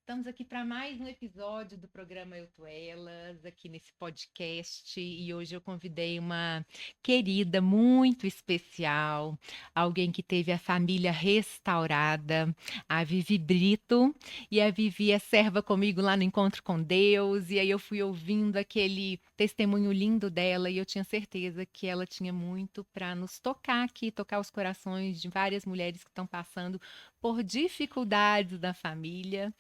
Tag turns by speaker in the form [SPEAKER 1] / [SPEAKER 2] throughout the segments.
[SPEAKER 1] Estamos aqui para mais um episódio do programa Eu Tô Elas, aqui nesse podcast, e hoje eu convidei uma querida muito especial, alguém que teve a família restaurada, a Vivi Brito, e a Vivi é serva comigo lá no Encontro com Deus, e aí eu fui ouvindo aquele testemunho lindo dela, e eu tinha certeza que ela tinha muito para nos tocar aqui, tocar os corações de várias mulheres que estão passando por dificuldades da família.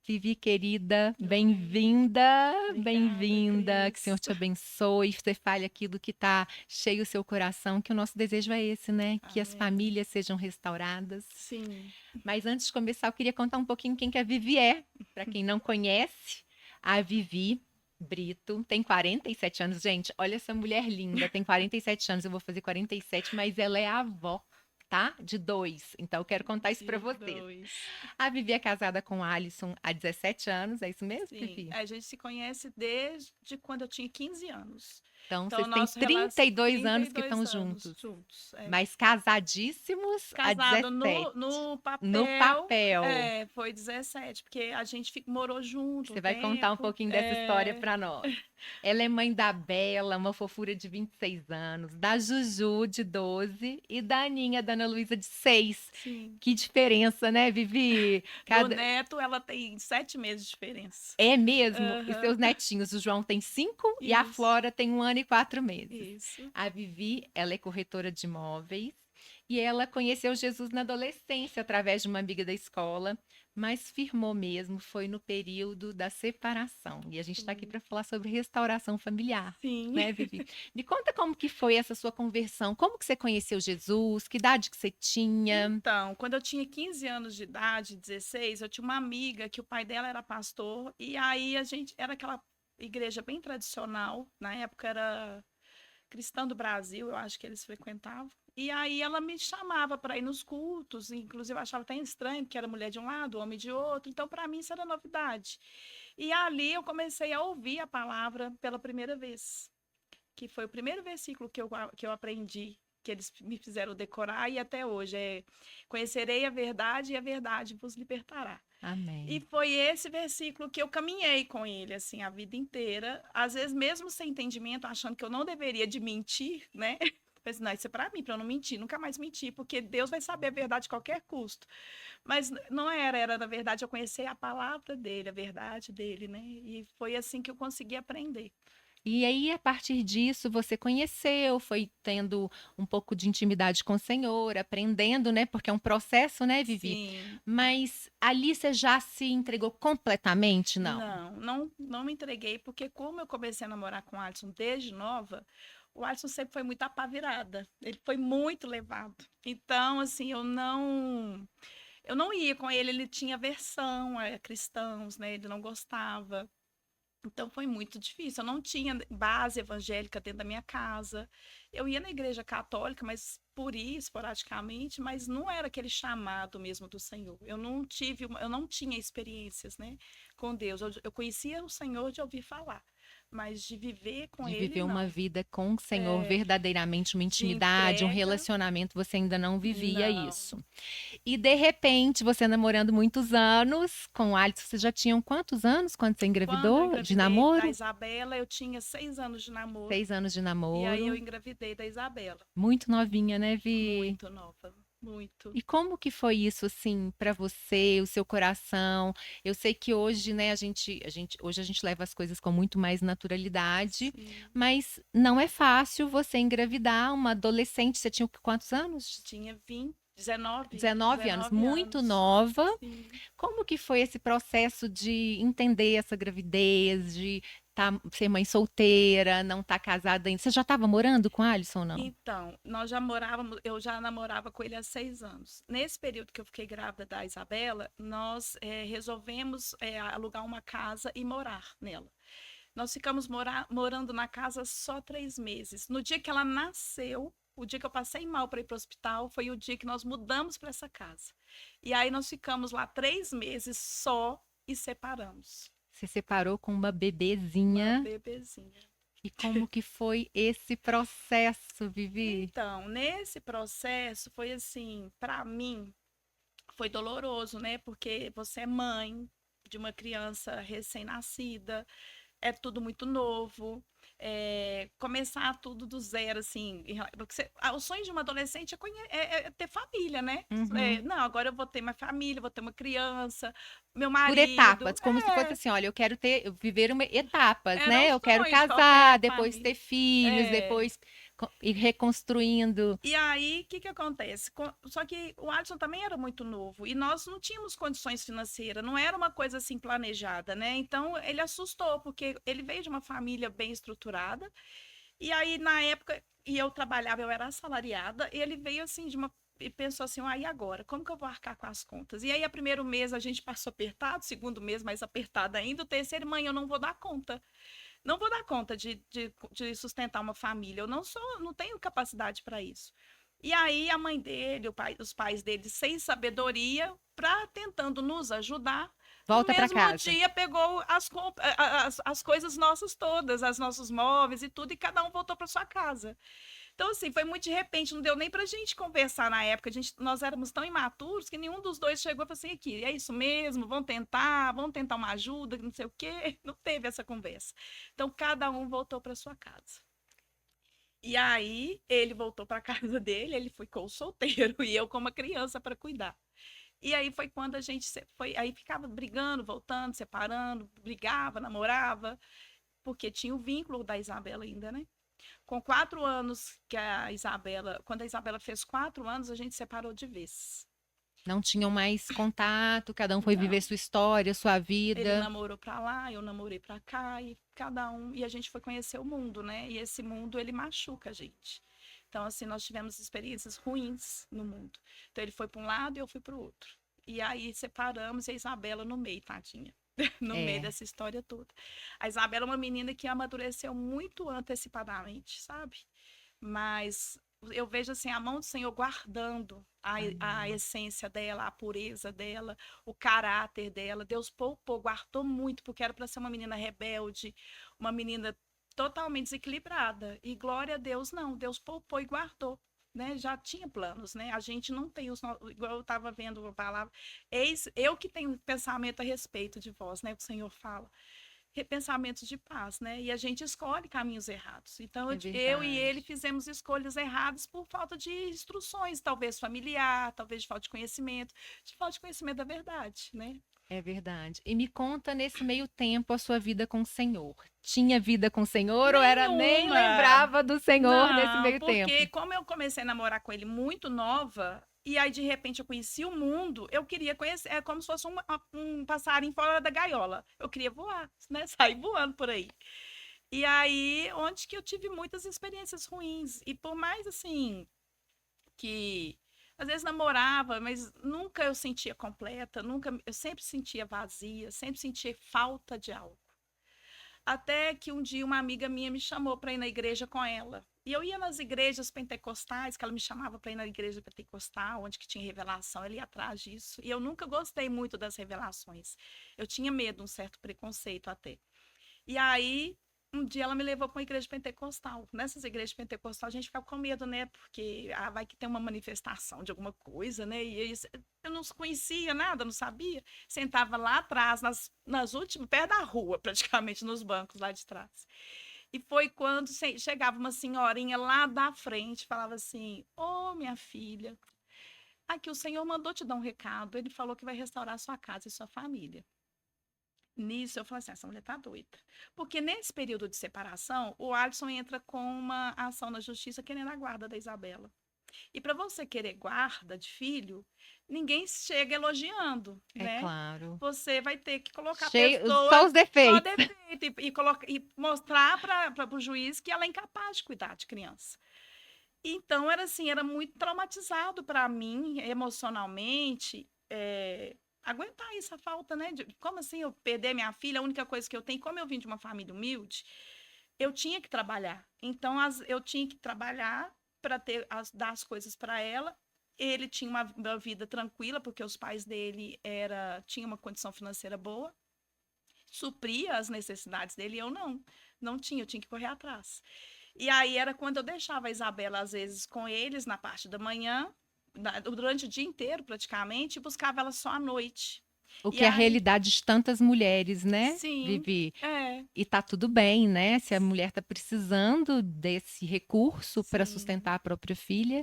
[SPEAKER 1] Vivi, querida,
[SPEAKER 2] Oi,
[SPEAKER 1] bem-vinda,
[SPEAKER 2] obrigada,
[SPEAKER 1] bem-vinda. Que o Senhor
[SPEAKER 2] Cris.
[SPEAKER 1] te abençoe, você fale aquilo que está cheio o seu coração, que o nosso desejo é esse, né? Que as
[SPEAKER 2] Amém.
[SPEAKER 1] famílias sejam restauradas.
[SPEAKER 2] Sim.
[SPEAKER 1] Mas antes de começar, eu queria contar um pouquinho quem que a Vivi é. Para quem não conhece, a Vivi Brito tem 47 anos. Gente, olha essa mulher linda, tem 47 anos, eu vou fazer 47, mas ela é a avó, tá? De dois. Então eu quero contar isso para
[SPEAKER 2] De
[SPEAKER 1] vocês.
[SPEAKER 2] dois.
[SPEAKER 1] A Vivi é casada com o Alisson há 17 anos, é isso mesmo,
[SPEAKER 2] Sim.
[SPEAKER 1] Vivi?
[SPEAKER 2] A gente se conhece desde quando eu tinha 15 anos.
[SPEAKER 1] Então,
[SPEAKER 2] Então,
[SPEAKER 1] vocês têm
[SPEAKER 2] nosso relação.
[SPEAKER 1] 32
[SPEAKER 2] trinta
[SPEAKER 1] anos
[SPEAKER 2] e
[SPEAKER 1] que
[SPEAKER 2] dois
[SPEAKER 1] estão
[SPEAKER 2] anos
[SPEAKER 1] juntos,
[SPEAKER 2] juntos. É.
[SPEAKER 1] mas casadíssimos há
[SPEAKER 2] Casado
[SPEAKER 1] 17.
[SPEAKER 2] no
[SPEAKER 1] No
[SPEAKER 2] papel,
[SPEAKER 1] papel.
[SPEAKER 2] foi 17, porque a gente morou junto um
[SPEAKER 1] Você vai contar um
[SPEAKER 2] tempo.
[SPEAKER 1] pouquinho dessa história para nós. Ela é mãe da Bela, uma fofura de 26 anos, da Juju, de 12, e da Aninha, da Ana Luísa, de 6.
[SPEAKER 2] Sim.
[SPEAKER 1] Que diferença, né, Vivi?
[SPEAKER 2] Do
[SPEAKER 1] Cada...
[SPEAKER 2] neto, ela tem 7 meses de diferença.
[SPEAKER 1] É mesmo? E seus
[SPEAKER 2] Aham.
[SPEAKER 1] netinhos, o João tem 5 e a
[SPEAKER 2] Isso,
[SPEAKER 1] Flora tem 1 ano e 4 meses.
[SPEAKER 2] isso.
[SPEAKER 1] A Vivi, ela é corretora de imóveis e ela conheceu Jesus na adolescência através de uma amiga da escola, mas firmou mesmo, foi no período da separação. E a gente está aqui
[SPEAKER 2] Foi.
[SPEAKER 1] para falar sobre restauração familiar.
[SPEAKER 2] Sim.
[SPEAKER 1] Né, Vivi? Me conta como que foi essa sua conversão, como que você conheceu Jesus, que idade que você tinha?
[SPEAKER 2] Então, quando eu tinha 15 anos de idade, 16, eu tinha uma amiga que o pai dela era pastor, e aí a gente era aquela igreja bem tradicional, na época era Cristã do Brasil, eu acho que eles frequentavam. E aí ela me chamava para ir nos cultos, inclusive eu achava até estranho, porque era mulher de um lado, homem de outro, então para mim isso era novidade. E ali eu comecei a ouvir a palavra pela primeira vez, que foi o primeiro versículo que eu aprendi, que eles me fizeram decorar, e até hoje é: conhecerei a verdade e a verdade vos libertará. E
[SPEAKER 1] Amém.
[SPEAKER 2] foi esse versículo que eu caminhei com ele, assim, a vida inteira, às vezes mesmo sem entendimento, achando que eu não deveria de mentir, né? Pensei, não, isso é para mim, para eu não mentir, nunca mais mentir, porque Deus vai saber a verdade a qualquer custo. Mas não era, na verdade, eu conhecer a palavra dele, a verdade dele, né? E foi assim que eu consegui aprender.
[SPEAKER 1] E aí, a partir disso, você conheceu, foi tendo um pouco de intimidade com o Senhor, aprendendo, né? Porque é um processo, né, Vivi?
[SPEAKER 2] Sim.
[SPEAKER 1] Mas ali você já se entregou completamente? Não.
[SPEAKER 2] Não me entreguei, porque como eu comecei a namorar com o Alisson desde nova, o Alisson sempre foi muito apavirada. Ele foi muito levado. Então, assim, eu não ia com ele, ele tinha aversão a cristãos, né? Ele não gostava. Então foi muito difícil. Eu não tinha base evangélica dentro da minha casa. Eu ia na igreja católica, mas por ir esporadicamente, mas não era aquele chamado mesmo do Senhor. Eu não tinha experiências, né, com Deus. Eu conhecia o Senhor de ouvir falar, mas de viver com
[SPEAKER 1] De
[SPEAKER 2] ele
[SPEAKER 1] viver uma
[SPEAKER 2] não.
[SPEAKER 1] vida com o Senhor,
[SPEAKER 2] É,
[SPEAKER 1] verdadeiramente uma
[SPEAKER 2] de
[SPEAKER 1] intimidade, um
[SPEAKER 2] entrega,
[SPEAKER 1] relacionamento, você ainda não vivia
[SPEAKER 2] não.
[SPEAKER 1] isso. E de repente, você namorando muitos anos com o Alisson, vocês já tinham quantos anos quando você
[SPEAKER 2] Quando eu
[SPEAKER 1] engravidou de
[SPEAKER 2] engravidei da
[SPEAKER 1] namoro?
[SPEAKER 2] Isabela, eu tinha 6 anos de namoro.
[SPEAKER 1] 6 anos de
[SPEAKER 2] E aí eu
[SPEAKER 1] namoro.
[SPEAKER 2] engravidei da Isabela.
[SPEAKER 1] Muito novinha, né, Vi?
[SPEAKER 2] Muito nova, muito.
[SPEAKER 1] E como que foi isso, assim, para você, o seu coração? Eu sei que hoje, né, hoje a gente leva as coisas com muito mais naturalidade,
[SPEAKER 2] Sim.
[SPEAKER 1] mas não é fácil você engravidar uma adolescente. Você tinha quantos anos?
[SPEAKER 2] Tinha 20, 19,
[SPEAKER 1] 19 anos,
[SPEAKER 2] 19
[SPEAKER 1] muito
[SPEAKER 2] anos.
[SPEAKER 1] nova.
[SPEAKER 2] Sim.
[SPEAKER 1] Como que foi esse processo de entender essa gravidez, de ser mãe solteira, não estar casada ainda? Você já estava morando com o Alisson ou não?
[SPEAKER 2] Então, eu já namorava com ele há 6 anos. Nesse período que eu fiquei grávida da Isabela, nós resolvemos alugar uma casa e morar nela. Nós ficamos morando na casa só 3 meses. No dia que ela nasceu, o dia que eu passei mal para ir para o hospital, foi o dia que nós mudamos para essa casa. E aí nós ficamos lá 3 meses só e separamos.
[SPEAKER 1] Você separou com uma
[SPEAKER 2] Uma
[SPEAKER 1] bebezinha.
[SPEAKER 2] bebezinha.
[SPEAKER 1] E como que foi esse processo, Vivi?
[SPEAKER 2] Então, nesse processo foi assim, para mim, foi doloroso, né? Porque você é mãe de uma criança recém-nascida, é tudo muito novo. Começar tudo do zero, assim, porque o sonho de uma adolescente é ter família, né?
[SPEAKER 1] Uhum.
[SPEAKER 2] Não, agora eu vou ter uma família, vou ter uma criança, meu
[SPEAKER 1] Por
[SPEAKER 2] marido,
[SPEAKER 1] etapas, como se fosse assim, olha, eu quero viver etapas,
[SPEAKER 2] era o
[SPEAKER 1] né? Eu quero
[SPEAKER 2] sonho de
[SPEAKER 1] casar,
[SPEAKER 2] qualquer
[SPEAKER 1] depois
[SPEAKER 2] família.
[SPEAKER 1] ter filhos,
[SPEAKER 2] É.
[SPEAKER 1] depois ir reconstruindo.
[SPEAKER 2] E aí, o que que acontece? Só que o Alisson também era muito novo e nós não tínhamos condições financeiras, não era uma coisa assim planejada, né? Então ele assustou, porque ele veio de uma família bem estruturada, e aí na época, e eu trabalhava, eu era assalariada, e ele veio assim de uma. E pensou assim, ah, e agora? Como que eu vou arcar com as contas? E aí, a primeiro mês a gente passou apertado, segundo mês mais apertado ainda, o terceiro, mãe, eu não vou dar conta. Não vou dar conta de sustentar uma família. Eu não tenho capacidade para isso. E aí a mãe dele, os pais dele, sem sabedoria, tentando nos ajudar, no
[SPEAKER 1] Volta para
[SPEAKER 2] mesmo
[SPEAKER 1] casa.
[SPEAKER 2] dia pegou as coisas nossas todas, os nossos móveis e tudo, e cada um voltou para sua casa. Então, assim, foi muito de repente, não deu nem pra gente conversar na época. Nós éramos tão imaturos que nenhum dos dois chegou e falou assim: aqui, é isso mesmo, vamos tentar uma ajuda, não sei o quê. Não teve essa conversa. Então, cada um voltou para sua casa. E aí, ele voltou para casa dele, ele ficou solteiro e eu com uma criança para cuidar. E aí foi quando a gente foi, aí ficava brigando, voltando, separando, brigava, namorava, porque tinha o vínculo da Isabela ainda, né? Com 4 anos que quando a Isabela fez 4 anos, a gente separou de vez.
[SPEAKER 1] Não tinham mais contato, cada um foi viver
[SPEAKER 2] Não.
[SPEAKER 1] sua história, sua
[SPEAKER 2] Ele
[SPEAKER 1] vida.
[SPEAKER 2] namorou pra lá, eu namorei pra cá, e cada um. E a gente foi conhecer o mundo, né? E esse mundo, ele machuca a gente. Então, assim, nós tivemos experiências ruins no mundo. Então, ele foi para um lado e eu fui para o outro. E aí separamos e a Isabela no meio, tadinha. No meio
[SPEAKER 1] É,
[SPEAKER 2] dessa história toda. A Isabela é uma menina que amadureceu muito antecipadamente, sabe? Mas eu vejo assim a mão do Senhor guardando a
[SPEAKER 1] amém.
[SPEAKER 2] essência dela, a pureza dela, o caráter dela. Deus poupou, guardou muito, porque era para ser uma menina rebelde, uma menina totalmente desequilibrada. E glória a Deus, não. Deus poupou e guardou. Né, já tinha planos, né? A gente não tem igual eu estava vendo a palavra, eis eu que tenho pensamento a respeito de vós, né? O Senhor fala pensamentos de paz, né? E a gente escolhe caminhos errados. Então,
[SPEAKER 1] É
[SPEAKER 2] eu e ele
[SPEAKER 1] verdade.
[SPEAKER 2] fizemos escolhas erradas por falta de instruções, talvez familiar, talvez de falta de conhecimento da verdade, né?
[SPEAKER 1] É verdade. E me conta nesse meio tempo a sua vida com o Senhor. Tinha vida com o Senhor ou era nem
[SPEAKER 2] Nenhuma.
[SPEAKER 1] lembrava do Senhor nesse
[SPEAKER 2] Não,
[SPEAKER 1] meio
[SPEAKER 2] porque
[SPEAKER 1] tempo?
[SPEAKER 2] como eu comecei a namorar com ele muito nova, e aí de repente eu conheci o mundo, eu queria conhecer, é como se fosse um passarinho fora da gaiola. Eu queria voar, né? Sair voando por aí. E aí, onde que eu tive muitas experiências ruins. E por mais assim, que às vezes namorava, mas nunca eu sentia completa, nunca, eu sempre sentia vazia, sempre sentia falta de algo. Até que um dia uma amiga minha me chamou para ir na igreja com ela. E eu ia nas igrejas pentecostais, que ela me chamava para ir na igreja pentecostal, onde que tinha revelação, ela ia atrás disso. E eu nunca gostei muito das revelações. Eu tinha medo, um certo preconceito até. E aí, um dia ela me levou para uma igreja pentecostal. Nessas igrejas pentecostais, a gente ficava com medo, né? Porque vai que tem uma manifestação de alguma coisa, né? E eu não conhecia nada, não sabia. Sentava lá atrás, nas últimas, perto da rua, praticamente, nos bancos lá de trás. E foi quando chegava uma senhorinha lá da frente, falava assim: Ô, minha filha, aqui o Senhor mandou te dar um recado. Ele falou que vai restaurar sua casa e sua família. Nisso, eu falei assim: essa mulher tá doida. Porque nesse período de separação, o Alisson entra com uma ação na justiça querendo a guarda da Isabela. E para você querer guarda de filho, ninguém chega elogiando,
[SPEAKER 1] É
[SPEAKER 2] né?
[SPEAKER 1] claro.
[SPEAKER 2] Você vai ter que colocar a
[SPEAKER 1] Cheio, só
[SPEAKER 2] pessoa
[SPEAKER 1] os
[SPEAKER 2] só
[SPEAKER 1] defeitos.
[SPEAKER 2] defeito e mostrar para o juiz que ela é incapaz de cuidar de criança. Então, era assim, era muito traumatizado para mim, emocionalmente, aguentar essa falta, né? Como assim eu perder minha filha, a única coisa que eu tenho, como eu vim de uma família humilde, eu tinha que trabalhar. Então, eu tinha que trabalhar para dar as coisas para ela. Ele tinha uma vida tranquila, porque os pais dele tinham uma condição financeira boa, supria as necessidades dele, e eu não tinha, eu tinha que correr atrás. E aí era quando eu deixava a Isabela, às vezes, com eles na parte da manhã, durante o dia inteiro, praticamente, e buscava ela só à noite.
[SPEAKER 1] O
[SPEAKER 2] E
[SPEAKER 1] que é a
[SPEAKER 2] aí,
[SPEAKER 1] realidade de tantas mulheres, né,
[SPEAKER 2] sim,
[SPEAKER 1] Vivi?
[SPEAKER 2] é,
[SPEAKER 1] E tá tudo bem, né? Se a mulher tá precisando desse recurso para
[SPEAKER 2] sim.
[SPEAKER 1] sustentar a própria filha,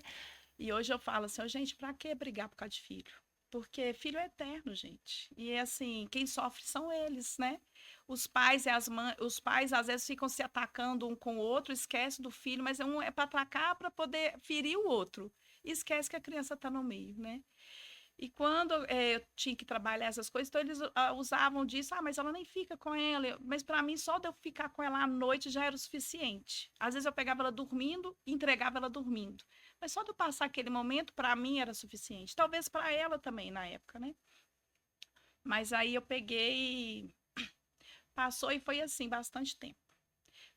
[SPEAKER 2] E hoje eu falo assim, ó, gente, pra que brigar por causa de filho? Porque filho é eterno, gente. E assim, quem sofre são eles, né? Os pais e as mães, os pais às vezes ficam se atacando um com o outro, esquece do filho, mas um é para atacar para poder ferir o outro. E esquece que a criança está no meio, né? E quando eu tinha que trabalhar essas coisas, então eles usavam disso, mas ela nem fica com ela. Mas para mim, só de eu ficar com ela à noite já era o suficiente. Às vezes eu pegava ela dormindo e entregava ela dormindo. Mas só de eu passar aquele momento, para mim era suficiente. Talvez para ela também na época, né? Mas aí eu peguei, passou e foi assim bastante tempo.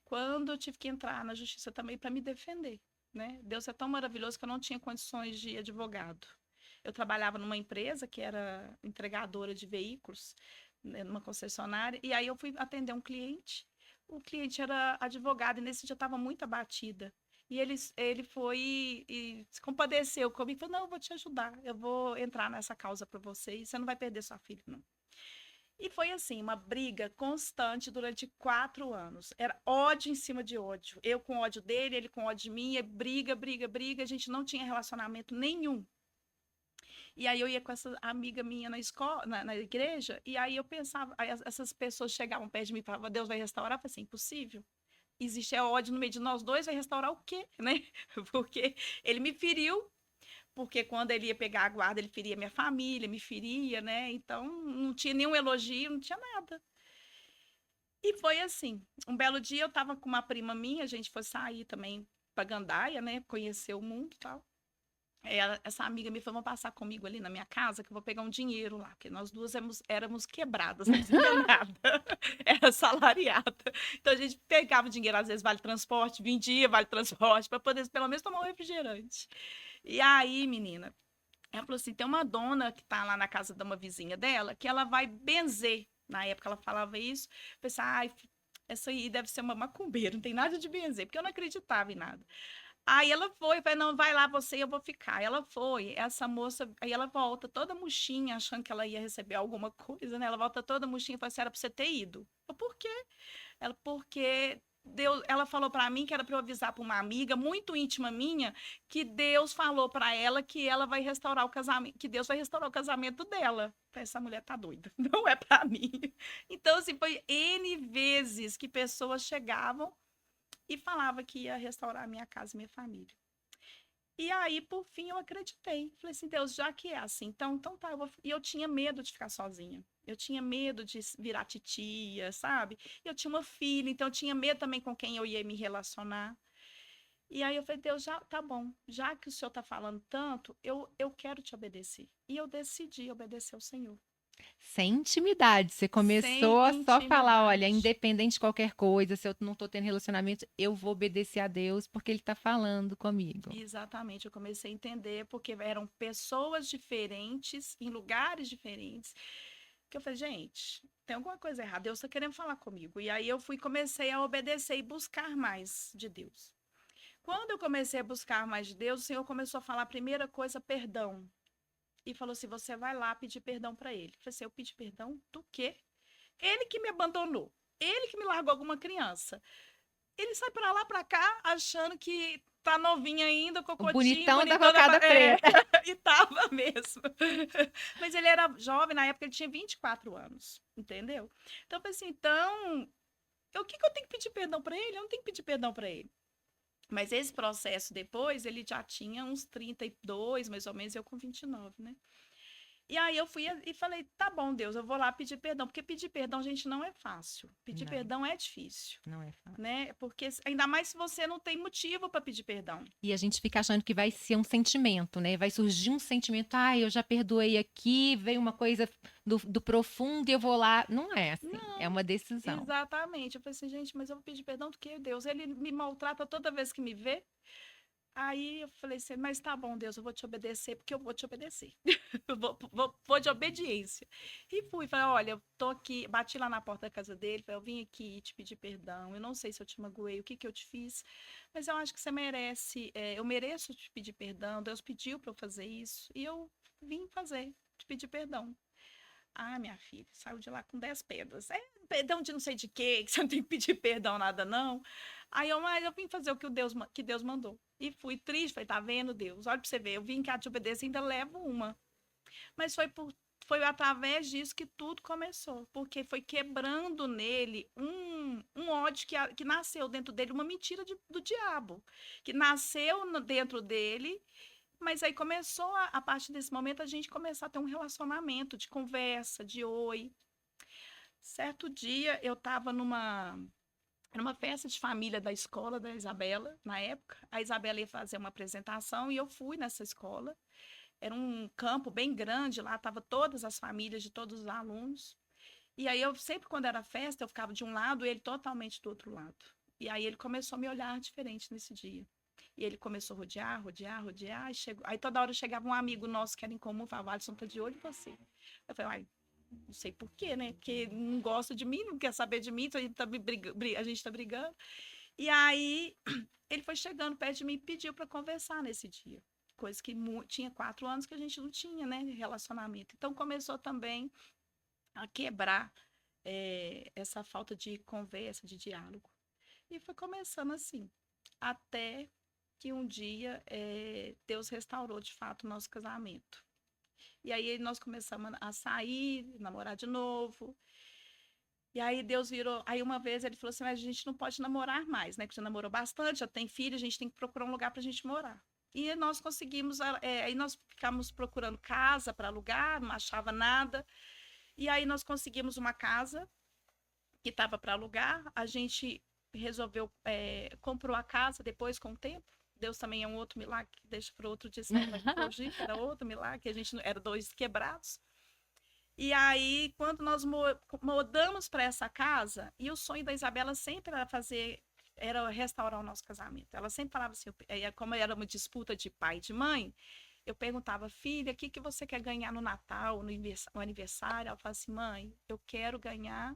[SPEAKER 2] Quando eu tive que entrar na justiça também para me defender, né? Deus é tão maravilhoso que eu não tinha condições de advogado. Eu trabalhava numa empresa que era entregadora de veículos, né, numa concessionária, e aí eu fui atender um cliente. O cliente era advogado e nesse dia eu estava muito abatida. E ele foi e se compadeceu comigo e falou: Não, eu vou te ajudar, eu vou entrar nessa causa para você e você não vai perder sua filha, não. E foi assim, uma briga constante durante 4 anos. Era ódio em cima de ódio. Eu com ódio dele, ele com ódio de mim, briga, briga, briga. A gente não tinha relacionamento nenhum. E aí eu ia com essa amiga minha na escola, na igreja, e aí eu pensava, aí essas pessoas chegavam perto de mim e falavam, Deus vai restaurar? Eu falei assim, impossível. Existe ódio no meio de nós dois, vai restaurar o quê, né? Porque ele me feriu, porque quando ele ia pegar a guarda, ele feria minha família, me feria, né? Então não tinha nenhum elogio, não tinha nada. E foi assim. Um belo dia eu tava com uma prima minha, a gente foi sair também pra Gandaia, né? Conhecer o mundo e tal. Essa amiga me falou, vamos passar comigo ali na minha casa, que eu vou pegar um dinheiro lá, porque nós duas éramos quebradas, não tinha nada. Era salariada. Então a gente pegava o dinheiro, às vezes vale transporte, vendia vale transporte, para poder pelo menos tomar um refrigerante. E aí, menina, ela falou assim: tem uma dona que tá lá na casa de uma vizinha dela, que ela vai benzer. Na época ela falava isso. Eu pensei, ai, essa aí deve ser uma macumbeira, não tem nada de benzer, porque eu não acreditava em nada. Aí ela foi, falei, não, vai lá você, eu vou ficar. Ela foi, essa moça, aí ela volta toda murchinha, achando que ela ia receber alguma coisa, né? Ela volta toda murchinha e fala assim, era pra você ter ido. Eu, por quê? Ela, porque Deus, ela falou para mim que era para eu avisar para uma amiga muito íntima minha que Deus falou para ela que ela vai restaurar o casamento, que Deus vai restaurar o casamento dela. Essa mulher tá doida, não é para mim. Então assim, foi N vezes que pessoas chegavam e falavam que ia restaurar a minha casa e minha família. E aí, por fim, eu acreditei. Falei assim, Deus, já que é assim, então tá. E eu tinha medo de ficar sozinha. Eu tinha medo de virar titia, sabe? Eu tinha uma filha, então eu tinha medo também com quem eu ia me relacionar. E aí eu falei, Deus, já tá bom. Já que o Senhor tá falando tanto, eu quero te obedecer. E eu decidi obedecer ao Senhor.
[SPEAKER 1] sem intimidade. Você
[SPEAKER 2] Sem
[SPEAKER 1] começou a só falar, olha,
[SPEAKER 2] intimidade.
[SPEAKER 1] independente de qualquer coisa, se eu não tô tendo relacionamento, eu vou obedecer a Deus porque ele tá falando comigo.
[SPEAKER 2] Exatamente, eu comecei a entender porque eram pessoas diferentes, em lugares diferentes, que eu falei, gente, tem alguma coisa errada, Deus está querendo falar comigo. E aí eu fui, comecei a obedecer e buscar mais de Deus. Quando eu comecei a buscar mais de Deus, o Senhor começou a falar a primeira coisa, perdão. E falou assim, você vai lá pedir perdão para ele. Eu falei assim, eu pedi perdão do quê? Ele que me abandonou, ele que me largou alguma criança. Ele sai pra lá, pra cá, achando que tá novinho ainda,
[SPEAKER 1] O
[SPEAKER 2] cocotinho,
[SPEAKER 1] bonitão da
[SPEAKER 2] bonitão
[SPEAKER 1] cocada preta.
[SPEAKER 2] e tava mesmo. Mas ele era jovem, na época ele tinha 24 anos, entendeu? Então, eu falei assim, então, o que que eu tenho que pedir perdão pra ele? Eu não tenho que pedir perdão pra ele. Mas esse processo depois, ele já tinha uns 32, mais ou menos, eu com 29, né? E aí eu fui e falei, tá bom, Deus, eu vou lá pedir perdão, porque pedir perdão, gente, não é fácil. Pedir
[SPEAKER 1] Não,
[SPEAKER 2] perdão é difícil,
[SPEAKER 1] não é fácil.
[SPEAKER 2] né? Porque ainda mais se você não tem motivo para pedir perdão.
[SPEAKER 1] E a gente fica achando que vai ser um sentimento, né? Vai surgir um sentimento, ah, eu já perdoei aqui, veio uma coisa do profundo e eu vou lá. Não é assim, é
[SPEAKER 2] Não,
[SPEAKER 1] uma decisão.
[SPEAKER 2] exatamente. Eu falei assim, gente, mas eu vou pedir perdão do que Deus? Ele me maltrata toda vez que me vê. Aí eu falei assim, mas tá bom, Deus, eu vou te obedecer, porque eu vou te obedecer. Eu vou de obediência. E fui, falei, olha, eu tô aqui, bati lá na porta da casa dele, falei, eu vim aqui te pedir perdão, eu não sei se eu te magoei, o que que eu te fiz, mas eu acho que você merece, eu mereço te pedir perdão, Deus pediu para eu fazer isso, e eu vim fazer, te pedir perdão. Ah, minha filha, saiu de lá com 10 pedras. É, perdão de não sei de quê, que você não tem que pedir perdão, nada, não. Aí mas eu vim fazer o que, que Deus mandou. E fui triste, falei, tá vendo, Deus? Olha pra você ver, eu vim cá te obedecer e ainda levo uma. Mas foi através disso que tudo começou, porque foi quebrando nele um ódio que nasceu dentro dele, uma mentira do diabo, que nasceu dentro dele, mas aí começou, a partir desse momento, a gente começar a ter um relacionamento de conversa, de oi. Certo dia, eu estava numa festa de família da escola da Isabela, na época. A Isabela ia fazer uma apresentação e eu fui nessa escola. Era um campo bem grande, lá estavam todas as famílias de todos os alunos. E aí eu sempre quando era festa, eu ficava de um lado e ele totalmente do outro lado. E aí ele começou a me olhar diferente nesse dia. E ele começou a rodear, rodear, rodear. E chegou... Aí toda hora chegava um amigo nosso que era em comum, falava, Alisson, tá de olho em você. Eu falei, ai, não sei por quê, né? Porque não gosta de mim, não quer saber de mim, então a gente tá brigando. E aí ele foi chegando perto de mim e pediu para conversar nesse dia. Coisa que tinha 4 anos que a gente não tinha, né? Relacionamento. Então começou também a quebrar essa falta de conversa, de diálogo. E foi começando assim, até que um dia Deus restaurou de fato o nosso casamento. E aí nós começamos a sair, namorar de novo. E aí Deus virou. Aí uma vez ele falou assim: mas a gente não pode namorar mais, né? Porque já namorou bastante, já tem filho, a gente tem que procurar um lugar para a gente morar. E nós conseguimos, aí nós ficamos procurando casa para alugar, não achava nada. E aí nós conseguimos uma casa que estava para alugar. A gente resolveu, comprou a casa depois com o tempo. Deus também é um outro milagre, que deixa para outro dia, que era outro milagre, que a gente era dois quebrados. E aí, quando nós mudamos para essa casa, e o sonho da Isabela sempre era restaurar o nosso casamento. Ela sempre falava assim, como era uma disputa de pai e de mãe, eu perguntava, filha, o que que você quer ganhar no Natal, no aniversário? Ela falava assim, mãe, eu quero ganhar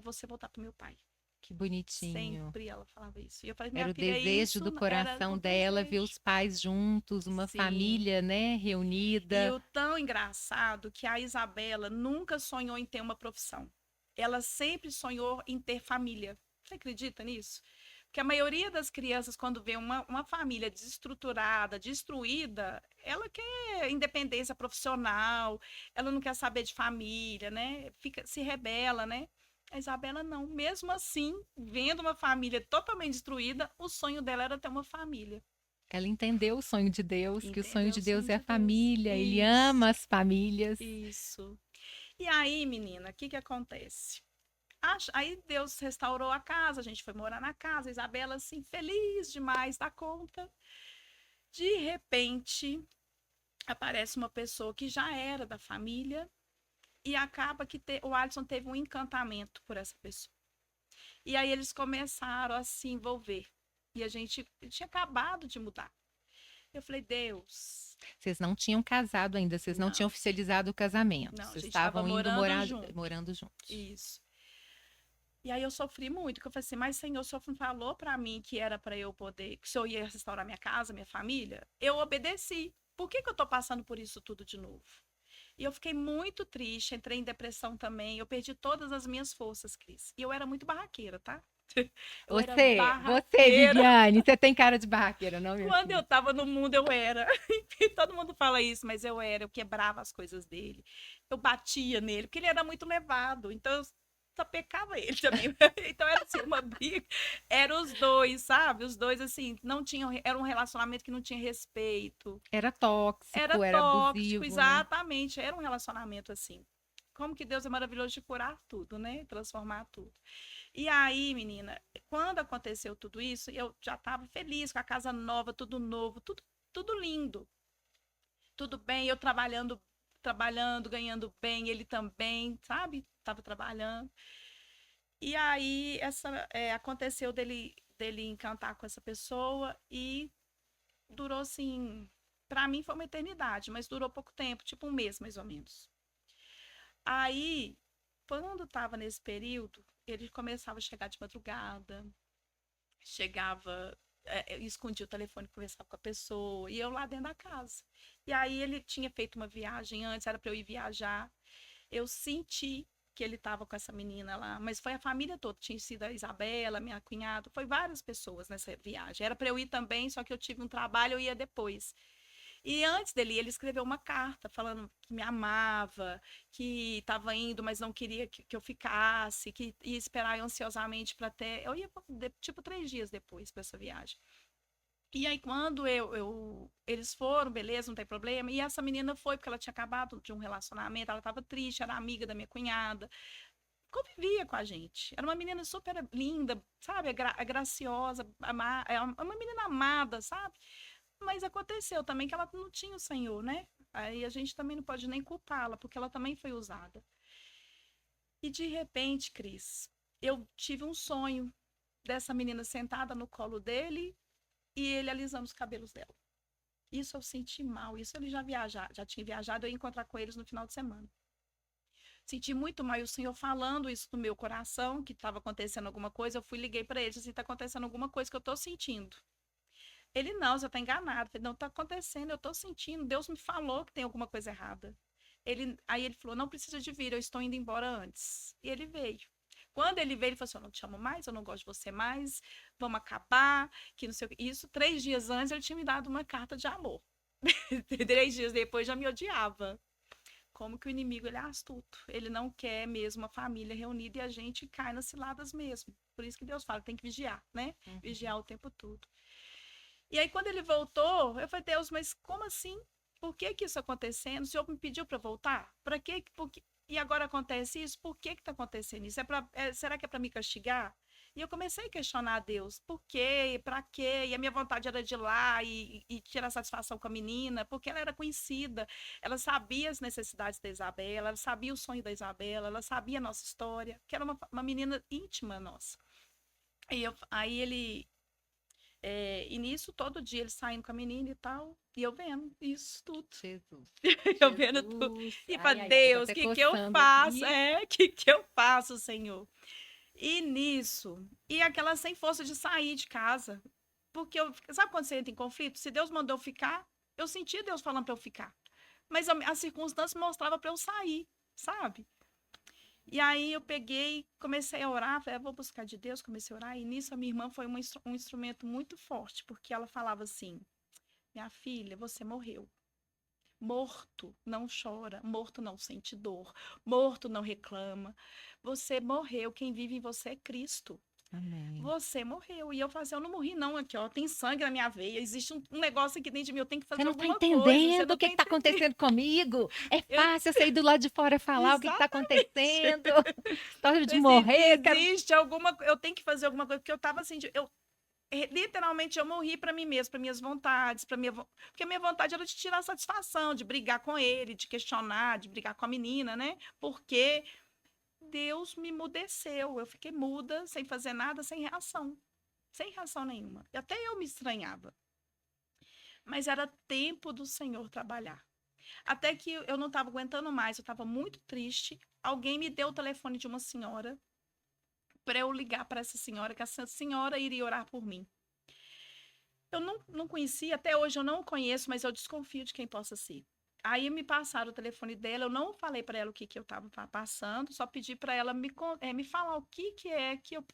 [SPEAKER 2] você voltar para o meu pai.
[SPEAKER 1] Que bonitinho.
[SPEAKER 2] Sempre ela falava isso. E eu falei, minha
[SPEAKER 1] Era o
[SPEAKER 2] filha,
[SPEAKER 1] desejo
[SPEAKER 2] isso
[SPEAKER 1] do
[SPEAKER 2] era o
[SPEAKER 1] coração dela ver
[SPEAKER 2] desejo.
[SPEAKER 1] os pais juntos, uma
[SPEAKER 2] Sim.
[SPEAKER 1] família, né,
[SPEAKER 2] E
[SPEAKER 1] reunida.
[SPEAKER 2] o tão engraçado que a Isabela nunca sonhou em ter uma profissão. Ela sempre sonhou em ter família. Você acredita nisso? Porque a maioria das crianças, quando vê uma família desestruturada, destruída, ela quer independência profissional, ela não quer saber de família, né? Se rebela, né? A Isabela não. Mesmo assim, vendo uma família totalmente destruída, o sonho dela era ter uma família.
[SPEAKER 1] Ela entendeu o sonho de Deus, que o sonho
[SPEAKER 2] Entendeu?
[SPEAKER 1] de
[SPEAKER 2] O sonho
[SPEAKER 1] Deus é a
[SPEAKER 2] de Deus.
[SPEAKER 1] família, ele
[SPEAKER 2] Isso,
[SPEAKER 1] ama as famílias.
[SPEAKER 2] isso. E aí, menina, o que que acontece? Aí Deus restaurou a casa, a gente foi morar na casa, a Isabela, assim, feliz demais da conta. De repente, aparece uma pessoa que já era da família e acaba que o Alisson teve um encantamento por essa pessoa. E aí eles começaram a se envolver. E a gente tinha acabado de mudar. Eu falei, Deus,
[SPEAKER 1] Vocês não tinham casado ainda, vocês não tinham
[SPEAKER 2] não,
[SPEAKER 1] oficializado o casamento.
[SPEAKER 2] não, a
[SPEAKER 1] Vocês
[SPEAKER 2] gente estava
[SPEAKER 1] estavam indo
[SPEAKER 2] morando
[SPEAKER 1] morar,
[SPEAKER 2] junto.
[SPEAKER 1] morando juntos.
[SPEAKER 2] Isso. E aí eu sofri muito, porque eu falei assim, mas Senhor, o Senhor falou para mim que era para eu poder, que o Senhor ia restaurar minha casa, minha família. Eu obedeci. Por que que eu tô passando por isso tudo de novo? E eu fiquei muito triste, entrei em depressão também, eu perdi todas as minhas forças, Cris. E eu era muito barraqueira, tá? Eu era
[SPEAKER 1] Você,
[SPEAKER 2] barraqueira.
[SPEAKER 1] Viviane, você tem cara de barraqueira, não, minha
[SPEAKER 2] Quando eu
[SPEAKER 1] filha?
[SPEAKER 2] tava no mundo, eu era. E todo mundo fala isso, mas eu era. Eu quebrava as coisas dele. Eu batia nele, porque ele era muito levado. Então, eu só pecava ele também. Então, era assim, uma briga. Era os dois, sabe? Os dois, assim, não tinham... Era um relacionamento que não tinha respeito.
[SPEAKER 1] Era
[SPEAKER 2] Era
[SPEAKER 1] tóxico, era
[SPEAKER 2] tóxico,
[SPEAKER 1] abusivo, né?
[SPEAKER 2] exatamente. Era um relacionamento assim. Como que Deus é maravilhoso de curar tudo, né? Transformar tudo. E aí, menina, quando aconteceu tudo isso, eu já estava feliz com a casa nova, tudo novo, tudo lindo. Tudo bem, eu trabalhando, ganhando bem, ele também, sabe? Tava trabalhando. E aí aconteceu dele encantar com essa pessoa e durou assim, para mim foi uma eternidade, mas durou pouco tempo, tipo um mês mais ou menos. Aí, quando estava nesse período, ele começava a chegar de madrugada, chegava, escondia o telefone, conversava com a pessoa, e eu lá dentro da casa. E aí ele tinha feito uma viagem antes, era para eu ir viajar. Eu senti que ele estava com essa menina lá, mas foi a família toda. Tinha sido a Isabela, minha cunhada, foi várias pessoas nessa viagem. Era para eu ir também, só que eu tive um trabalho, eu ia depois. E antes dele ir, ele escreveu uma carta falando que me amava, que estava indo, mas não queria que eu ficasse, que ia esperar ansiosamente para ter. Eu ia, tipo, 3 dias depois para essa viagem. E aí, quando eles foram, beleza, não tem problema. E essa menina foi, porque ela tinha acabado de um relacionamento, ela estava triste, era amiga da minha cunhada, convivia com a gente. Era uma menina super linda, sabe? Graciosa, é uma menina amada, sabe? Mas aconteceu também que ela não tinha o Senhor, né? Aí a gente também não pode nem culpá-la, porque ela também foi usada. E de repente, Cris, eu tive um sonho dessa menina sentada no colo dele e ele alisando os cabelos dela. Isso eu senti mal. Isso ele já tinha viajado, eu ia encontrar com eles no final de semana. Senti muito mal, e o Senhor falando isso no meu coração, que estava acontecendo alguma coisa. Eu fui, liguei para ele, assim, está acontecendo alguma coisa que eu estou sentindo. Ele, não, você está enganado. Eu falei, não, está acontecendo, eu estou sentindo. Deus me falou que tem alguma coisa errada. Aí ele falou, não precisa de vir, eu estou indo embora antes. E ele veio. Quando ele veio, ele falou assim, eu não te amo mais, eu não gosto de você mais, vamos acabar, que não sei o que. Isso, 3 dias antes, ele tinha me dado uma carta de amor. 3 dias depois, já me odiava. Como que o inimigo, ele é astuto. Ele não quer mesmo a família reunida e a gente cai nas ciladas mesmo. Por isso que Deus fala, tem que vigiar, né? Vigiar o tempo todo. E aí, quando ele voltou, eu falei, Deus, mas como assim? Por que que isso acontecendo? O Senhor me pediu para voltar? Para quê? E agora acontece isso? Por que que está acontecendo isso? Será que é para me castigar? E eu comecei a questionar a Deus. Por quê? Para quê? E a minha vontade era de ir lá e tirar satisfação com a menina, porque ela era conhecida. Ela sabia as necessidades da Isabela, ela sabia o sonho da Isabela, ela sabia a nossa história, que era uma menina íntima nossa. Aí ele e nisso, todo dia ele saindo com a menina e tal, e eu vendo isso tudo.
[SPEAKER 1] Jesus,
[SPEAKER 2] Eu vendo tudo.
[SPEAKER 1] Jesus.
[SPEAKER 2] E para
[SPEAKER 1] Ai, ai, ai, tô
[SPEAKER 2] Deus, o
[SPEAKER 1] até
[SPEAKER 2] que que eu
[SPEAKER 1] coçando
[SPEAKER 2] faço?
[SPEAKER 1] aqui.
[SPEAKER 2] O que que eu faço, Senhor? E nisso, e aquela sem força de sair de casa. Porque sabe quando você entra em conflito? Se Deus mandou eu ficar, eu sentia Deus falando para eu ficar. Mas a circunstância mostrava para eu sair, sabe? E aí eu peguei, comecei a orar, falei, vou buscar de Deus, comecei a orar, e nisso a minha irmã foi um instrumento muito forte, porque ela falava assim, minha filha, você morreu. Morto não chora, morto não sente dor, morto não reclama. Você morreu, quem vive em você é Cristo.
[SPEAKER 1] Amém.
[SPEAKER 2] Você morreu. E eu falei assim, eu não morri não, aqui ó, tem sangue na minha veia, existe um negócio aqui dentro de mim, eu tenho que
[SPEAKER 1] Você
[SPEAKER 2] fazer
[SPEAKER 1] não está
[SPEAKER 2] alguma coisa, você
[SPEAKER 1] entendendo
[SPEAKER 2] não
[SPEAKER 1] o que
[SPEAKER 2] tá
[SPEAKER 1] está
[SPEAKER 2] entendendo.
[SPEAKER 1] acontecendo comigo? É
[SPEAKER 2] Eu,
[SPEAKER 1] fácil eu sair do lado de fora falar o que está
[SPEAKER 2] exatamente.
[SPEAKER 1] acontecendo. História de
[SPEAKER 2] Assim,
[SPEAKER 1] morrer, eu quero.
[SPEAKER 2] existe alguma, eu tenho que fazer alguma coisa, porque eu tava assim, literalmente eu morri para mim mesma, para minhas vontades, porque a minha vontade era de tirar satisfação, de brigar com ele, de questionar, de brigar com a menina, né? Porque Deus me mudeceu, eu fiquei muda, sem fazer nada, sem reação nenhuma. E até eu me estranhava. Mas era tempo do Senhor trabalhar. Até que eu não estava aguentando mais, eu estava muito triste. Alguém me deu o telefone de uma senhora para eu ligar para essa senhora, que essa senhora iria orar por mim. Eu não conhecia, até hoje eu não conheço, mas eu desconfio de quem possa ser. Aí me passaram o telefone dela, eu não falei para ela o que eu estava passando, só pedi para ela me falar o que é que eu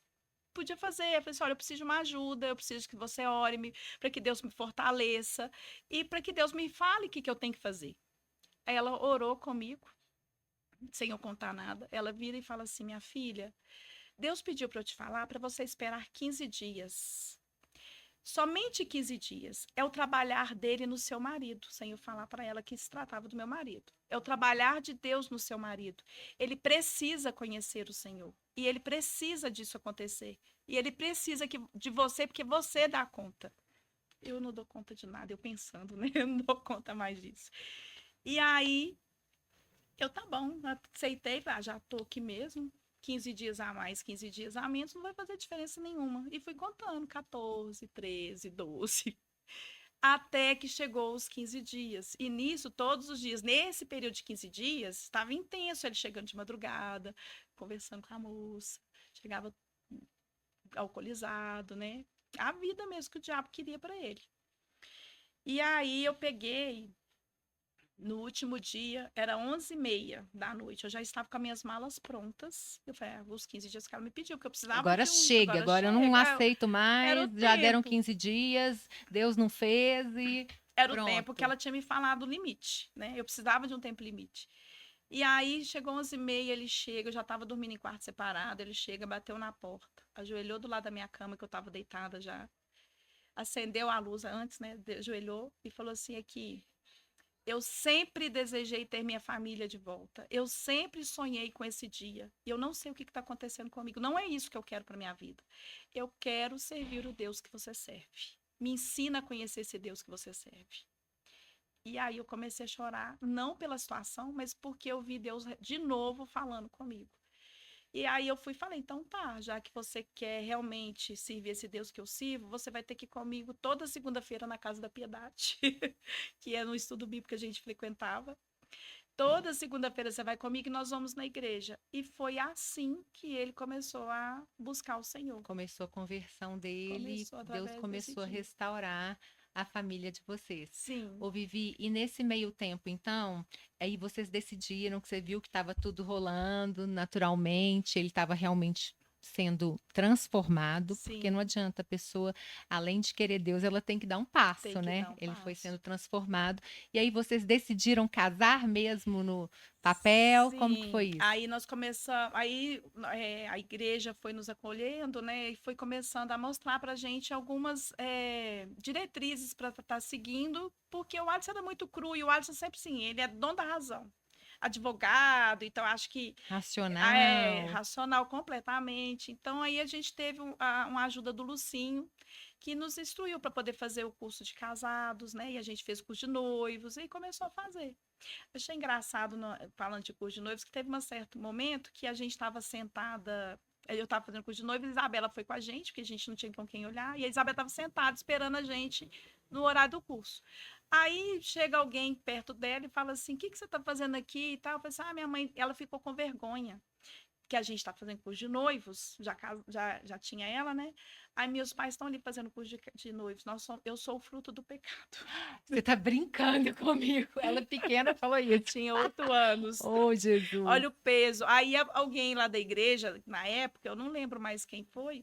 [SPEAKER 2] podia fazer. Eu falei assim, olha, eu preciso de uma ajuda, eu preciso que você ore para que Deus me fortaleça e para que Deus me fale o que eu tenho que fazer. Aí ela orou comigo, sem eu contar nada. Ela vira e fala assim, minha filha, Deus pediu para eu te falar para você esperar 15 dias. Somente 15 dias. É o trabalhar dele no seu marido, sem eu falar para ela que se tratava do meu marido. É o trabalhar de Deus no seu marido. Ele precisa conhecer o Senhor. E ele precisa disso acontecer. E ele precisa de você, porque você dá conta. Eu não dou conta de nada, eu pensando, né? Eu não dou conta mais disso. E aí, tá bom, aceitei, já tô aqui mesmo. 15 dias a mais, 15 dias a menos, não vai fazer diferença nenhuma. E fui contando, 14, 13, 12, até que chegou os 15 dias. E nisso, todos os dias, nesse período de 15 dias, estava intenso, ele chegando de madrugada, conversando com a moça, chegava alcoolizado, né? A vida mesmo que o diabo queria para ele. E aí eu peguei, No último dia, era 11h30 da noite. Eu já estava com as minhas malas prontas. Eu falei, os 15 dias que ela me pediu, porque eu precisava
[SPEAKER 1] Agora
[SPEAKER 2] de um.
[SPEAKER 1] chega,
[SPEAKER 2] Agora
[SPEAKER 1] agora eu não
[SPEAKER 2] chega.
[SPEAKER 1] aceito
[SPEAKER 2] Era o
[SPEAKER 1] mais, já deram
[SPEAKER 2] tempo.
[SPEAKER 1] 15 dias, Deus não fez e
[SPEAKER 2] Era o tempo que
[SPEAKER 1] pronto.
[SPEAKER 2] ela tinha me falado o limite, né? Eu precisava de um tempo limite. E aí, chegou 11h30, ele chega, eu já estava dormindo em quarto separado, ele chega, bateu na porta, ajoelhou do lado da minha cama, que eu estava deitada já, acendeu a luz antes, né? Ajoelhou e falou assim, aqui, eu sempre desejei ter minha família de volta. Eu sempre sonhei com esse dia. E eu não sei o que está acontecendo comigo. Não é isso que eu quero para minha vida. Eu quero servir o Deus que você serve. Me ensina a conhecer esse Deus que você serve. E aí eu comecei a chorar, não pela situação, mas porque eu vi Deus de novo falando comigo. E aí eu fui e falei, então tá, já que você quer realmente servir esse Deus que eu sirvo, você vai ter que ir comigo toda segunda-feira na Casa da Piedade, que é no estudo bíblico que a gente frequentava. Toda segunda-feira você vai comigo e nós vamos na igreja. E foi assim que ele começou a buscar o Senhor.
[SPEAKER 1] Começou a conversão dele,
[SPEAKER 2] Começou
[SPEAKER 1] Deus
[SPEAKER 2] através desse
[SPEAKER 1] começou a
[SPEAKER 2] dia.
[SPEAKER 1] restaurar a família de vocês.
[SPEAKER 2] Sim,
[SPEAKER 1] Ô Vivi, e nesse meio tempo, então, aí vocês decidiram que você viu que estava tudo rolando naturalmente, ele estava realmente sendo transformado, porque não
[SPEAKER 2] sim,
[SPEAKER 1] adianta a pessoa, além de querer Deus, ela tem que dar um
[SPEAKER 2] tem
[SPEAKER 1] passo,
[SPEAKER 2] que
[SPEAKER 1] né?
[SPEAKER 2] dar um
[SPEAKER 1] Ele foi
[SPEAKER 2] passo.
[SPEAKER 1] sendo transformado. E aí vocês decidiram casar mesmo no papel? Como que foi
[SPEAKER 2] Sim,
[SPEAKER 1] isso?
[SPEAKER 2] aí nós começamos, aí a igreja foi nos acolhendo, né, e foi começando a mostrar para a gente algumas diretrizes para estar seguindo, porque o Alisson era muito cru e o Alisson sempre sim, ele é dono da razão, advogado, então acho que é
[SPEAKER 1] Racional.
[SPEAKER 2] racional completamente. Então aí a gente teve uma ajuda do Lucinho, que nos instruiu para poder fazer o curso de casados, né, e a gente fez o curso de noivos e começou a fazer. Achei engraçado, falando de curso de noivos, que teve um certo momento que a gente estava sentada. Eu estava fazendo curso de noivo, a Isabela foi com a gente, porque a gente não tinha com quem olhar, e a Isabela estava sentada esperando a gente no horário do curso. Aí chega alguém perto dela e fala assim: O que você está fazendo aqui e tal? Eu falei assim: minha mãe, ela ficou com vergonha que a gente está fazendo curso de noivos, já tinha ela, né? Aí meus pais estão ali fazendo curso de noivos. Eu sou o fruto do pecado.
[SPEAKER 1] Você tá brincando comigo. Ela pequena falou isso.
[SPEAKER 2] Tinha 8 anos.
[SPEAKER 1] Oh, Jesus.
[SPEAKER 2] Olha o peso. Aí alguém lá da igreja, na época, eu não lembro mais quem foi,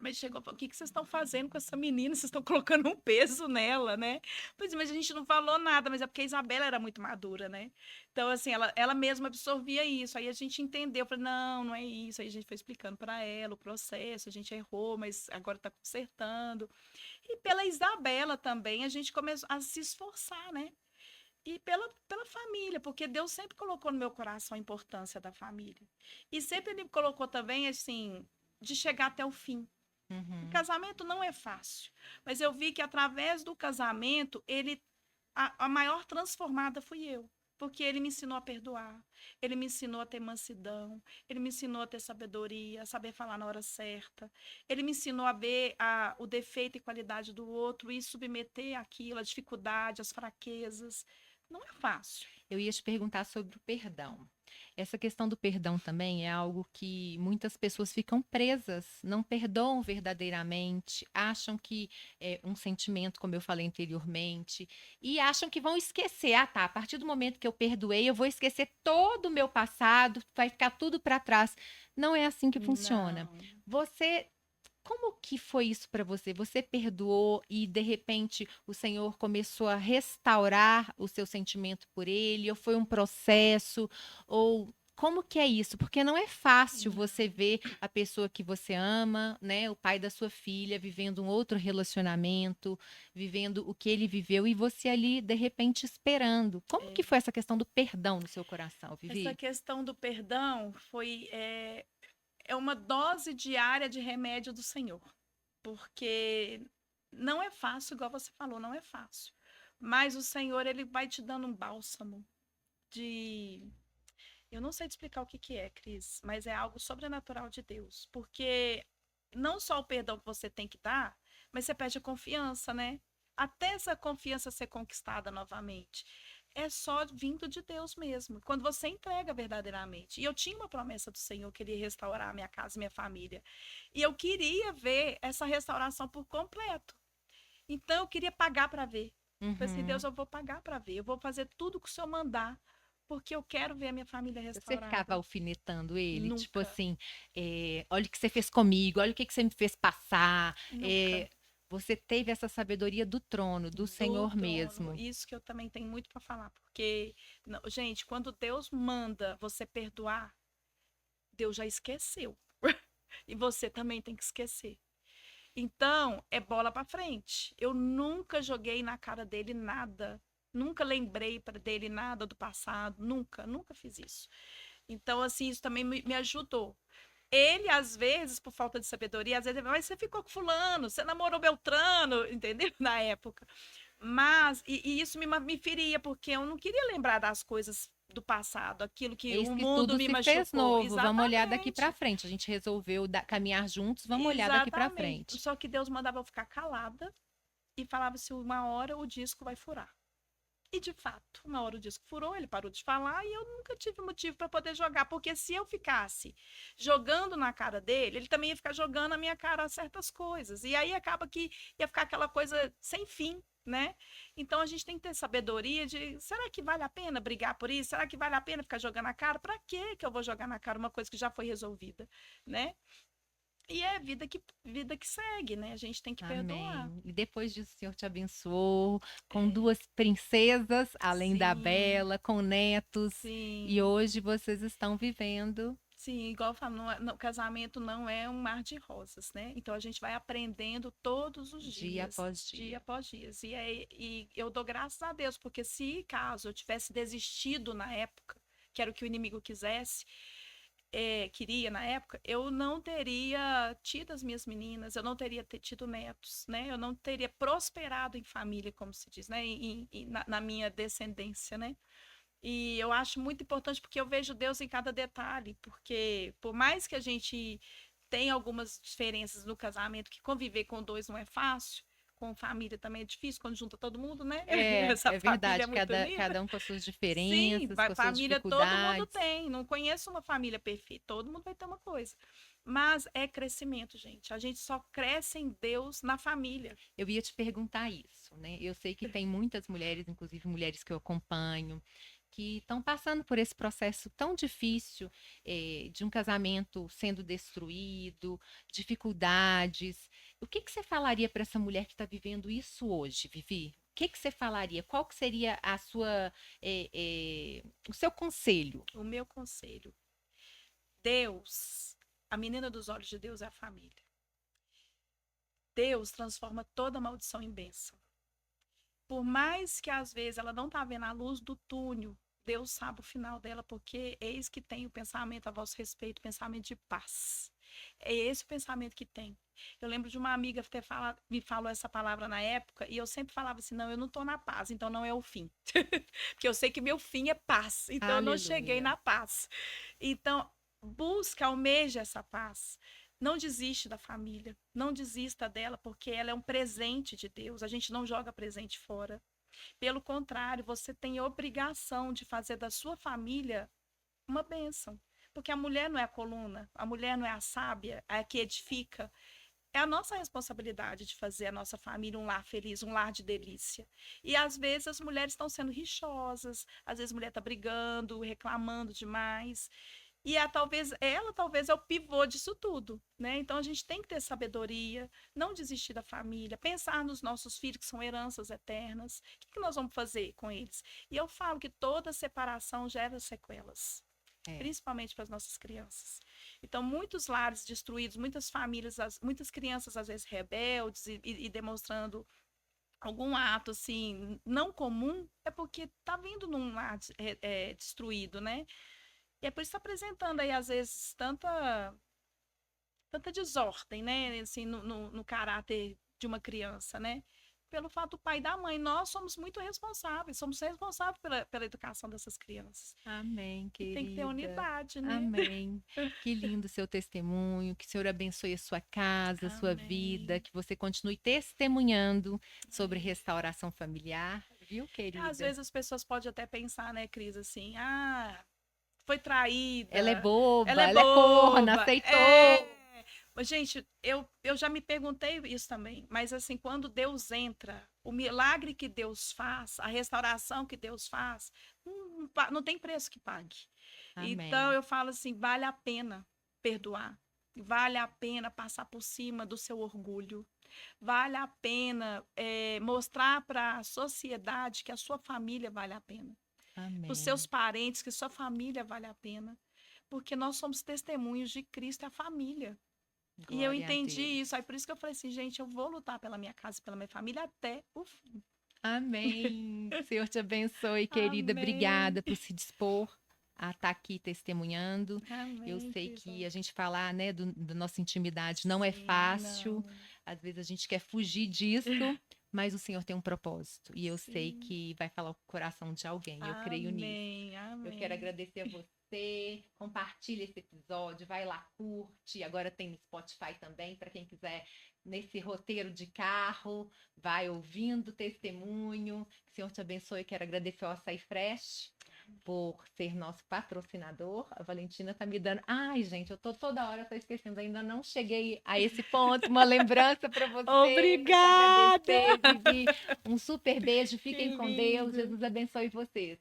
[SPEAKER 2] mas chegou e falou: O que vocês estão fazendo com essa menina? Vocês estão colocando um peso nela, né? Pois, mas a gente não falou nada, mas é porque a Isabela era muito madura, né? Então, assim, ela mesma absorvia isso. Aí a gente entendeu, falei: Não, não é isso. Aí a gente foi explicando para ela o processo, a gente errou, mas agora está consertando. E pela Isabela também, a gente começou a se esforçar, né? E pela família, porque Deus sempre colocou no meu coração a importância da família. E sempre Ele colocou também, assim, de chegar até o fim. O
[SPEAKER 1] Uhum.
[SPEAKER 2] casamento não é fácil, mas eu vi que através do casamento, a maior transformada fui eu. Porque ele me ensinou a perdoar, ele me ensinou a ter mansidão, ele me ensinou a ter sabedoria, a saber falar na hora certa. Ele me ensinou a ver o defeito e qualidade do outro e submeter aquilo, a dificuldade, as fraquezas. Não é fácil.
[SPEAKER 1] Eu ia te perguntar sobre o perdão. Essa questão do perdão também é algo que muitas pessoas ficam presas, não perdoam verdadeiramente, acham que é um sentimento, como eu falei anteriormente, e acham que vão esquecer. Ah, tá, a partir do momento que eu perdoei, eu vou esquecer todo o meu passado, vai ficar tudo para trás. Não é assim que funciona.
[SPEAKER 2] Não.
[SPEAKER 1] Você Como que foi isso para você? Você perdoou e de repente o Senhor começou a restaurar o seu sentimento por ele? Ou foi um processo? Ou como que é isso? Porque não é fácil você ver a pessoa que você ama, né, o pai da sua filha, vivendo um outro relacionamento, vivendo o que ele viveu e você ali de repente esperando. Como que
[SPEAKER 2] É.
[SPEAKER 1] foi essa questão do perdão no seu coração,
[SPEAKER 2] Essa
[SPEAKER 1] Vivi?
[SPEAKER 2] questão do perdão é uma dose diária de remédio do Senhor. Porque não é fácil, igual você falou, não é fácil. Mas o Senhor, ele vai te dando um bálsamo de. Eu não sei te explicar o que que é, Cris, mas é algo sobrenatural de Deus. Porque não só o perdão que você tem que dar, mas você perde a confiança, né? Até essa confiança ser conquistada novamente. É só vindo de Deus mesmo. Quando você entrega verdadeiramente. E eu tinha uma promessa do Senhor que ele ia restaurar a minha casa e minha família. E eu queria ver essa restauração por completo. Então eu queria pagar para ver. Falei assim, Deus,
[SPEAKER 1] Uhum.
[SPEAKER 2] eu vou pagar para ver, eu vou fazer tudo que o Senhor mandar, porque eu quero ver a minha família
[SPEAKER 1] Você ficava
[SPEAKER 2] restaurada.
[SPEAKER 1] alfinetando ele, tipo
[SPEAKER 2] Nunca,
[SPEAKER 1] assim, olha o que você fez comigo, olha o que que você me fez passar.
[SPEAKER 2] nunca.
[SPEAKER 1] eh, Você teve essa sabedoria do trono, do
[SPEAKER 2] Do
[SPEAKER 1] Senhor
[SPEAKER 2] trono.
[SPEAKER 1] mesmo.
[SPEAKER 2] Isso que eu também tenho muito para falar, porque, gente, quando Deus manda você perdoar, Deus já esqueceu. E você também tem que esquecer. Então, é bola para frente. Eu nunca joguei na cara dele nada. Nunca lembrei para dele nada do passado. Nunca, nunca fiz isso. Então, assim, isso também me ajudou. Ele, às vezes, por falta de sabedoria, às vezes, ele fala, mas você ficou com fulano, você namorou Beltrano, entendeu? Na época. Mas, e isso me feria, porque eu não queria lembrar das coisas do passado, aquilo que
[SPEAKER 1] Eis
[SPEAKER 2] o
[SPEAKER 1] que
[SPEAKER 2] mundo
[SPEAKER 1] tudo
[SPEAKER 2] me
[SPEAKER 1] se fez
[SPEAKER 2] machucou.
[SPEAKER 1] novo. Vamos olhar daqui para
[SPEAKER 2] Exatamente.
[SPEAKER 1] frente. A gente resolveu caminhar juntos, vamos olhar daqui para
[SPEAKER 2] Exatamente.
[SPEAKER 1] frente.
[SPEAKER 2] Só que Deus mandava eu ficar calada e falava se uma hora o disco vai furar. E de fato, uma hora o disco furou, ele parou de falar e eu nunca tive motivo para poder jogar, porque se eu ficasse jogando na cara dele, ele também ia ficar jogando na minha cara certas coisas. E aí acaba que ia ficar aquela coisa sem fim, né? Então a gente tem que ter sabedoria de, será que vale a pena brigar por isso? Será que vale a pena ficar jogando na cara? Para que eu vou jogar na cara uma coisa que já foi resolvida, né? E é vida que segue, né? A gente tem que perdoar.
[SPEAKER 1] Amém. E depois disso, o Senhor te abençoou com
[SPEAKER 2] É,
[SPEAKER 1] duas princesas, além da
[SPEAKER 2] sim,
[SPEAKER 1] Bela, com netos. E
[SPEAKER 2] sim.
[SPEAKER 1] hoje vocês estão vivendo
[SPEAKER 2] Sim, igual eu falo, o casamento não é um mar de rosas, né? Então a gente vai aprendendo todos os
[SPEAKER 1] dia
[SPEAKER 2] dias,
[SPEAKER 1] após
[SPEAKER 2] dia
[SPEAKER 1] dia.
[SPEAKER 2] após dia. E eu dou graças a Deus, porque se caso eu tivesse desistido na época, que era o que o inimigo quisesse, queria na época, eu não teria tido as minhas meninas, eu não teria tido netos, né? Eu não teria prosperado em família, como se diz, né? Na minha descendência, né? E eu acho muito importante porque eu vejo Deus em cada detalhe, porque por mais que a gente tenha algumas diferenças no casamento, que conviver com dois não é fácil, com família também é difícil, quando junta todo mundo, né?
[SPEAKER 1] É,
[SPEAKER 2] Essa
[SPEAKER 1] é
[SPEAKER 2] família é
[SPEAKER 1] verdade.
[SPEAKER 2] muito unida.
[SPEAKER 1] Cada um com as suas
[SPEAKER 2] Sim,
[SPEAKER 1] diferenças, com as suas
[SPEAKER 2] família todo mundo
[SPEAKER 1] dificuldades.
[SPEAKER 2] tem. Não conheço uma família perfeita, todo mundo vai ter uma coisa. Mas é crescimento, gente. A gente só cresce em Deus na família.
[SPEAKER 1] Eu ia te perguntar isso, né? Eu sei que tem muitas mulheres, inclusive mulheres que eu acompanho, que estão passando por esse processo tão difícil, de um casamento sendo destruído, dificuldades. O que que você falaria para essa mulher que está vivendo isso hoje, Vivi? O que que você falaria? Qual que seria a sua, o seu conselho?
[SPEAKER 2] O meu conselho: Deus, a menina dos olhos de Deus é a família. Deus transforma toda maldição em bênção. Por mais que às vezes ela não está vendo a luz do túnel, Deus sabe o final dela, porque eis que tem o pensamento a vosso respeito, pensamento de paz. É esse o pensamento que tem. Eu lembro de uma amiga ter falado, me falou essa palavra na época, e eu sempre falava assim: não, eu não estou na paz, então não é o fim. Porque eu sei que meu fim é paz, então eu não cheguei
[SPEAKER 1] Aleluia.
[SPEAKER 2] na paz. Então, busca, almeja essa paz. Não desiste da família, não desista dela, porque ela é um presente de Deus. A gente não joga presente fora. Pelo contrário, você tem obrigação de fazer da sua família uma bênção. Porque a mulher não é a coluna, a mulher não é a sábia, a que edifica. É a nossa responsabilidade de fazer a nossa família um lar feliz, um lar de delícia. E às vezes as mulheres estão sendo rixosas, às vezes a mulher está brigando, reclamando demais. E talvez é o pivô disso tudo, né? Então a gente tem que ter sabedoria, não desistir da família, pensar nos nossos filhos que são heranças eternas. O que nós vamos fazer com eles? E eu falo que toda separação gera sequelas,
[SPEAKER 1] É.
[SPEAKER 2] principalmente para as nossas crianças. Então, muitos lares destruídos, muitas famílias, muitas crianças às vezes rebeldes e demonstrando algum ato assim não comum, é porque está vindo num lar destruído, né? E é por isso que está apresentando aí, às vezes, tanta desordem, né? Assim, no caráter de uma criança, né? Pelo fato do pai e da mãe. Nós somos responsáveis pela educação dessas crianças.
[SPEAKER 1] Amém,
[SPEAKER 2] E tem que ter
[SPEAKER 1] querida.
[SPEAKER 2] unidade, né?
[SPEAKER 1] Amém. Que lindo seu testemunho. Que o Senhor abençoe a sua casa, a sua vida.
[SPEAKER 2] Amém.
[SPEAKER 1] Que você continue testemunhando sobre restauração familiar, viu,
[SPEAKER 2] Às
[SPEAKER 1] querida?
[SPEAKER 2] vezes as pessoas podem até pensar, né, Cris, assim, foi
[SPEAKER 1] Ela é
[SPEAKER 2] traída, ela
[SPEAKER 1] boba,
[SPEAKER 2] é
[SPEAKER 1] ela é corna,
[SPEAKER 2] boba,
[SPEAKER 1] aceitou.
[SPEAKER 2] Ô, gente, eu já me perguntei isso também, mas assim, quando Deus entra, o milagre que Deus faz, a restauração que Deus faz, não tem preço que pague. Então
[SPEAKER 1] Amém.
[SPEAKER 2] eu falo assim, vale a pena perdoar, vale a pena passar por cima do seu orgulho, vale a pena mostrar para a sociedade que a sua família vale a pena, para os seus
[SPEAKER 1] Amém.
[SPEAKER 2] parentes que sua família vale a pena, porque nós somos testemunhos de Cristo e a família. E eu
[SPEAKER 1] Glória a
[SPEAKER 2] entendi
[SPEAKER 1] Deus.
[SPEAKER 2] isso. Aí por isso que eu falei assim, gente, eu vou lutar pela minha casa e pela minha família até o fim.
[SPEAKER 1] Amém. Senhor te abençoe, querida.
[SPEAKER 2] Amém.
[SPEAKER 1] Obrigada por se dispor a estar aqui testemunhando. Eu
[SPEAKER 2] Amém,
[SPEAKER 1] sei
[SPEAKER 2] querida.
[SPEAKER 1] que a gente falar, né, da nossa intimidade não é
[SPEAKER 2] Sim,
[SPEAKER 1] fácil.
[SPEAKER 2] não.
[SPEAKER 1] Às vezes a gente quer fugir disso, mas o Senhor tem um propósito. E eu sei
[SPEAKER 2] Sim.
[SPEAKER 1] que vai falar o coração de alguém. Eu creio nisso.
[SPEAKER 2] Amém,
[SPEAKER 1] Eu quero
[SPEAKER 2] amém.
[SPEAKER 1] agradecer a você. Compartilha esse episódio, vai lá, curte. Agora tem no Spotify também, para quem quiser, nesse roteiro de carro, vai ouvindo testemunho. Que o Senhor te abençoe. Quero agradecer ao Açaí Fresh por ser nosso patrocinador. A Valentina tá me dando. Ai, gente, eu tô toda hora, tô esquecendo, ainda não cheguei a esse ponto. Uma lembrança para você, para te
[SPEAKER 2] Obrigada!
[SPEAKER 1] agradecer, Vivi. Um super beijo,
[SPEAKER 2] Que
[SPEAKER 1] fiquem com Deus.
[SPEAKER 2] lindo.
[SPEAKER 1] Jesus abençoe vocês.